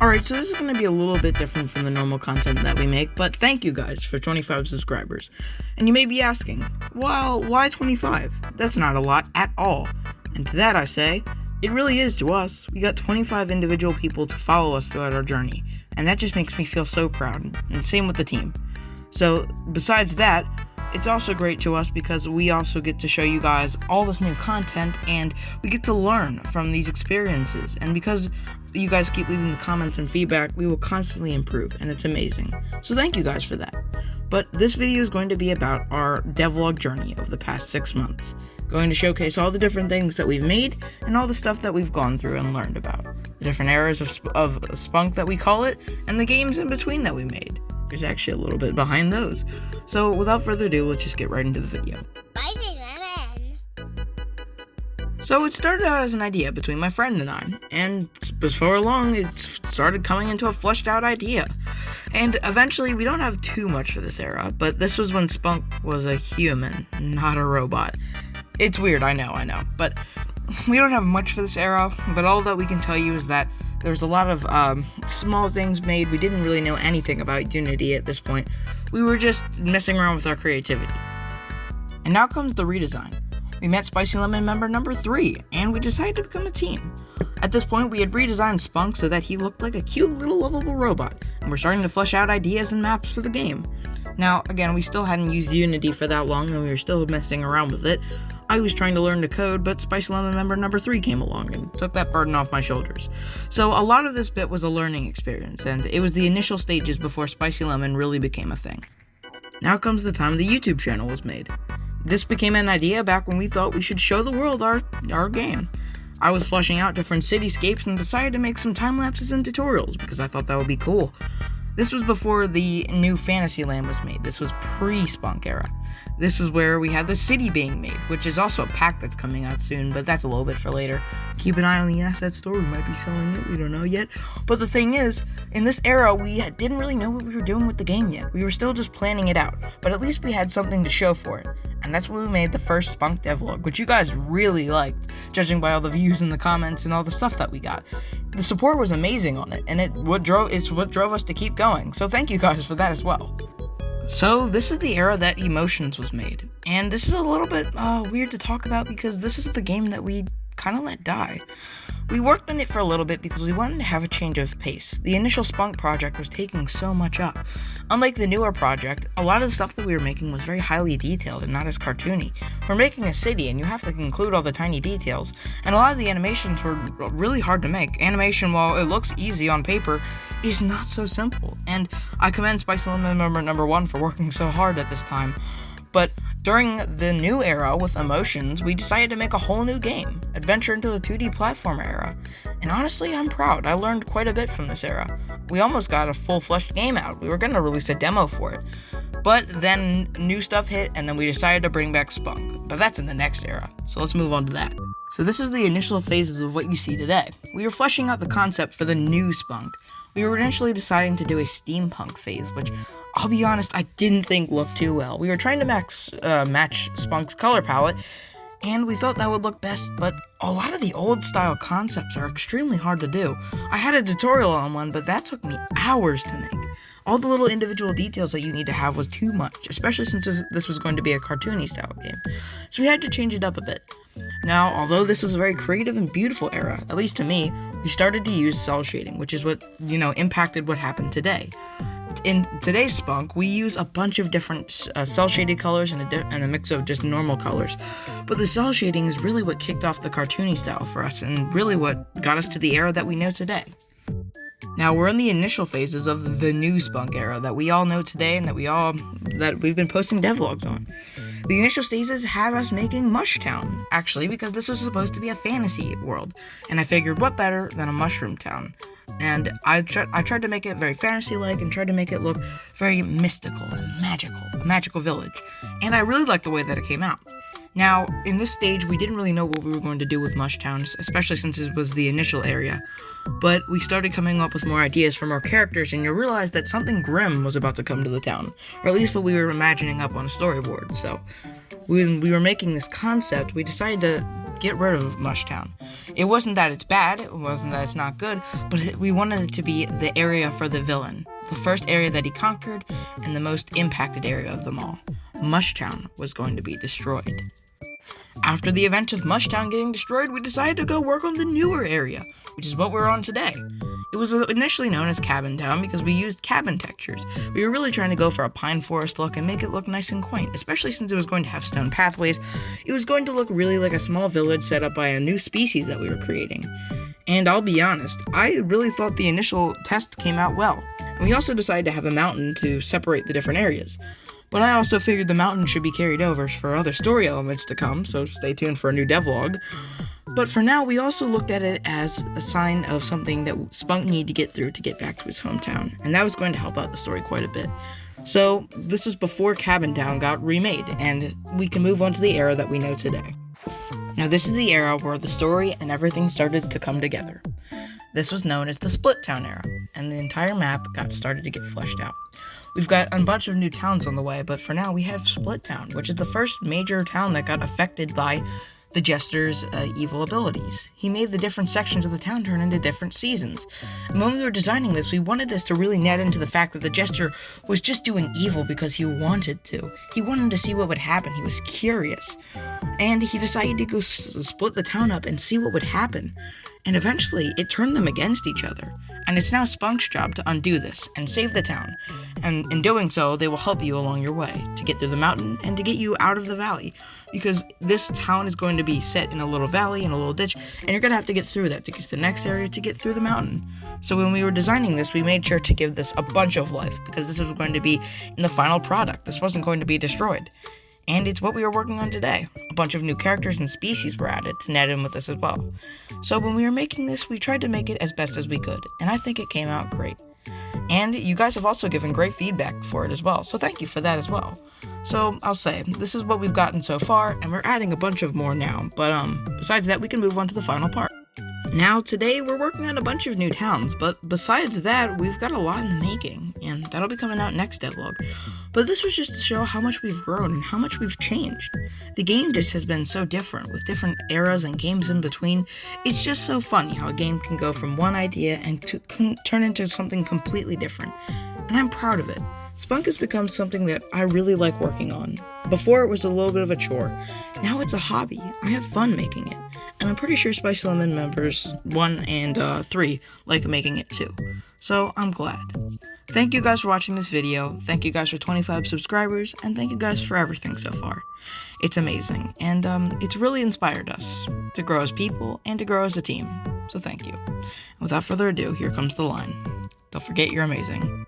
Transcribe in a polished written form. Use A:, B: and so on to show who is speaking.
A: Alright, so this is going to be a little bit different from the normal content that we make, but thank you guys for 25 subscribers. And you may be asking, well, why 25? That's not a lot at all. And to that I say, it really is to us. We got 25 individual people to follow us throughout our journey, and that just makes me feel so proud, and same with the team. So, besides that, it's also great to us because we also get to show you guys all this new content, and we get to learn from these experiences. And because you guys keep leaving the comments and feedback, we will constantly improve, and it's amazing. So thank you guys for that. But this video is going to be about our devlog journey of the past 6 months. Going to showcase all the different things that we've made and all the stuff that we've gone through and learned about. The different eras of spunk that we call it, and the games in between that we made. There's actually a little bit behind those. So without further ado, let's just get right into the video. So it started out as an idea between my friend and I, and before long it started coming into a fleshed out idea. And eventually, we don't have too much for this era, but this was when Spunk was a human, not a robot. It's weird, I know, but we don't have much for this era, but all that we can tell you is that there's a lot of small things made. We didn't really know anything about Unity at this point. We were just messing around with our creativity. And now comes the redesign. We met Spicy Lemon member number 3, and we decided to become a team. At this point, we had redesigned Spunk so that he looked like a cute little lovable robot, and we're starting to flesh out ideas and maps for the game. Now, again, we still hadn't used Unity for that long, and we were still messing around with it. I was trying to learn to code, but Spicy Lemon member number 3 came along and took that burden off my shoulders. So a lot of this bit was a learning experience, and it was the initial stages before Spicy Lemon really became a thing. Now comes the time the YouTube channel was made. This became an idea back when we thought we should show the world our game. I was fleshing out different cityscapes and decided to make some time lapses and tutorials because I thought that would be cool. This was before the new Fantasyland was made. This was pre-Spunk era. This is where we had the city being made, which is also a pack that's coming out soon, but that's a little bit for later. Keep an eye on the asset store, we might be selling it, we don't know yet. But the thing is, in this era, we didn't really know what we were doing with the game yet. We were still just planning it out, but at least we had something to show for it. And that's when we made the first Spunk devlog, which you guys really liked, judging by all the views in the comments and all the stuff that we got. The support was amazing on it, and it's what drove us to keep going, so thank you guys for that as well. So this is the era that Emotions was made, and this is a little bit weird to talk about because this is the game that we kind of let die. We worked on it for a little bit because we wanted to have a change of pace. The initial Spunk project was taking so much up. Unlike the newer project, a lot of the stuff that we were making was very highly detailed and not as cartoony. We're making a city and you have to include all the tiny details, and a lot of the animations were really hard to make. Animation, while it looks easy on paper, is not so simple, and I commend Spicy Lemon member number 1 for working so hard at this time. But during the new era with Emotions, we decided to make a whole new game, adventure into the 2D platformer era. And honestly, I'm proud. I learned quite a bit from this era. We almost got a full-fleshed game out. We were going to release a demo for it. But then new stuff hit, and then we decided to bring back Spunk. But that's in the next era, so let's move on to that. So this is the initial phases of what you see today. We were fleshing out the concept for the new Spunk. We were initially deciding to do a steampunk phase, which, I'll be honest, I didn't think looked too well. We were trying to match Spunk's color palette, and we thought that would look best, but a lot of the old style concepts are extremely hard to do. I had a tutorial on one, but that took me hours to make. All the little individual details that you need to have was too much, especially since this was going to be a cartoony style game. So we had to change it up a bit. Now, although this was a very creative and beautiful era, at least to me, we started to use cell shading, which is what, impacted what happened today. In today's Spunk, we use a bunch of different cell shaded colors and a mix of just normal colors. But the cell shading is really what kicked off the cartoony style for us, and really what got us to the era that we know today. Now, we're in the initial phases of the new Spunk era that we all know today and that we've been posting devlogs on. The initial stages had us making Mushtown, actually, because this was supposed to be a fantasy world, and I figured what better than a mushroom town. And I tried to make it very fantasy-like and tried to make it look very mystical and magical, a magical village, and I really liked the way that it came out. Now, in this stage, we didn't really know what we were going to do with Mushtown, especially since it was the initial area, but we started coming up with more ideas from our characters, and you'll realize that something grim was about to come to the town, or at least what we were imagining up on a storyboard. So, when we were making this concept, we decided to get rid of Mushtown. It wasn't that it's bad, it wasn't that it's not good, but we wanted it to be the area for the villain, the first area that he conquered, and the most impacted area of them all. Mushtown was going to be destroyed. After the event of Mushtown getting destroyed, we decided to go work on the newer area, which is what we're on today. It was initially known as Cabin Town because we used cabin textures. We were really trying to go for a pine forest look and make it look nice and quaint, especially since it was going to have stone pathways. It was going to look really like a small village set up by a new species that we were creating. And I'll be honest, I really thought the initial test came out well. And we also decided to have a mountain to separate the different areas. But I also figured the mountain should be carried over for other story elements to come, so stay tuned for a new devlog. But for now, we also looked at it as a sign of something that Spunk needed to get through to get back to his hometown, and that was going to help out the story quite a bit. So, this is before Cabin Town got remade, and we can move on to the era that we know today. Now, this is the era where the story and everything started to come together. This was known as the Split Town era, and the entire map got started to get fleshed out. We've got a bunch of new towns on the way, but for now we have Split Town, which is the first major town that got affected by the Jester's evil abilities. He made the different sections of the town turn into different seasons. And when we were designing this, we wanted this to really net into the fact that the Jester was just doing evil because he wanted to. He wanted to see what would happen. He was curious. And he decided to go split the town up and see what would happen. And eventually, it turned them against each other. And it's now Spunk's job to undo this and save the town. And in doing so, they will help you along your way to get through the mountain and to get you out of the valley. Because this town is going to be set in a little valley, in a little ditch, and you're going to have to get through that to get to the next area to get through the mountain. So when we were designing this, we made sure to give this a bunch of life, because this was going to be in the final product. This wasn't going to be destroyed. And it's what we are working on today. A bunch of new characters and species were added to net in with this as well. So when we were making this, we tried to make it as best as we could, and I think it came out great. And you guys have also given great feedback for it as well, so thank you for that as well. So I'll say, this is what we've gotten so far, and we're adding a bunch of more now, but besides that, we can move on to the final part. Now, today, we're working on a bunch of new towns, but besides that, we've got a lot in the making, and that'll be coming out next devlog. But this was just to show how much we've grown and how much we've changed. The game just has been so different, with different eras and games in between. It's just so funny how a game can go from one idea and turn into something completely different, and I'm proud of it. Spunk has become something that I really like working on. Before it was a little bit of a chore. Now it's a hobby. I have fun making it. And I'm pretty sure Spice Lemon members 1 and 3 like making it too. So I'm glad. Thank you guys for watching this video. Thank you guys for 25 subscribers. And thank you guys for everything so far. It's amazing. And it's really inspired us to grow as people and to grow as a team. So thank you. And without further ado, here comes the line. Don't forget you're amazing.